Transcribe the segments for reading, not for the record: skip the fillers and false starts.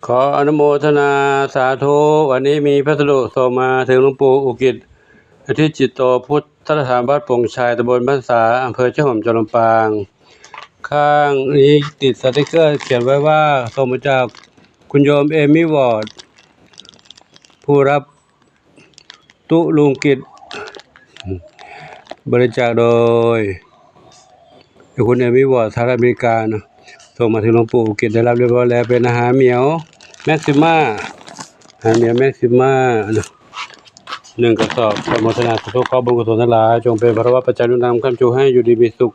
ขออนุโมทนาสาธุวันนี้มีพัสดุส่งมาถึงหลวงปู่อุกิจอธิจิตโตพุทธสถานวัดโป่งชัยตำบลบ้านสาอำเภอเชียงหอมจังหวัดลำปางข้างนี้ติดสติกเกอร์เขียนไว้ว่าส่งมาจากคุณโยมเอมี่วอร์ดผู้รับตุลุงกิจบริจาคโดยคุณเอมี่วอร์ดสหรัฐอเมริกานะส่งมาถึงหลวงปู่อุกิจได้รับเรียบร้อยแล้วเป็นอาหารเหมียวแม็กซิม่าอาหารเหมียวแม็กซิม่า1 กระสอบขออนุโมทนาสาธุขอบุญกุศลทั้งหลายจงเป็นพระวปัจจัยนุนำค้ำชูให้อยู่ดีมีสุข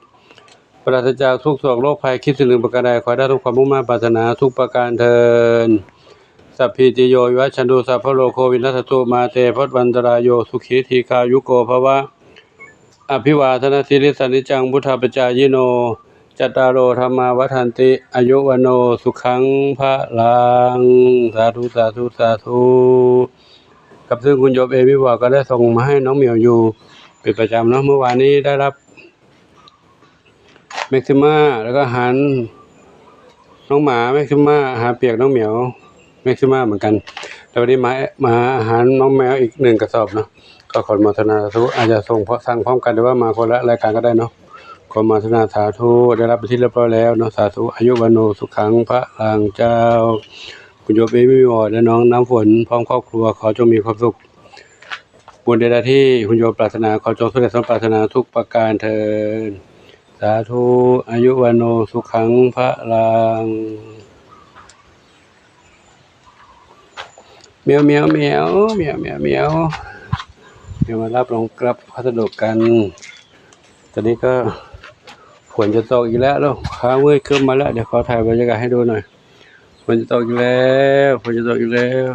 ปราศจากทุกโศกโรคภัยคิดสิ่งหนึ่งประการใดขอได้ทุกความมุ่งมั่นปรารถนาทุกประการเทินสัพพิติโยวิวัชชันตุสัพพะโลกโควินัสตุมาเตภวันตรายโยสุขีทีคายุโกภวะอภิวาทนาสิริสนิจังพุทธปัจจายโนจัตตารโอธรรมาวัฏันติอายุวโนสุขังพระลังสาธุสาธุสาธุกับซึ่งคุณโยมเอวิวาก็ได้ส่งมาให้น้องเหมียวอยู่เป็นประจำเนาะเมื่อวานนี้ได้รับแม็กซิม่าแล้วก็อาหารน้องหมาแม็กซิม่าอาหารเปียกน้องเหมียวแม็กซิม่าเหมือนกันแล้ววันนี้มาอาหารน้องแมวอีก1 กระสอบเนาะก็ขออนุโมทนาสาธุอาจจะส่งสั่งพร้อมกันหรือว่ามาคนละรายการก็ได้เนาะขออนุโมทนาสาธุได้รับไปที่เรียบร้อยแล้วเนาะสาธุอายุวโนสุขังพระลังเจ้าคุณโยมเอมี่วอร์ดและน้องน้ำฝนพร้อมครอบครัวขอจงมีความสุขบุญใดๆที่คุณโยมปรารถนาขอจงสำเร็จสมปรารถนาทุกประการเถิดสาธุอายุวโนสุขังพระลังเมียวเมียวเมียวเมียวเมียวเมียวเดี๋ยวมารับลงกลับพัสดุกันตอนนี้ก็ฝนจะตกอีกแล้วฟ้ามืดขึ้นมาแล้วเดี๋ยวขอถ่ายบรรยากาศให้ดูหน่อยฝนจะตกอีกแล้วฝนจะตกอีกแล้ว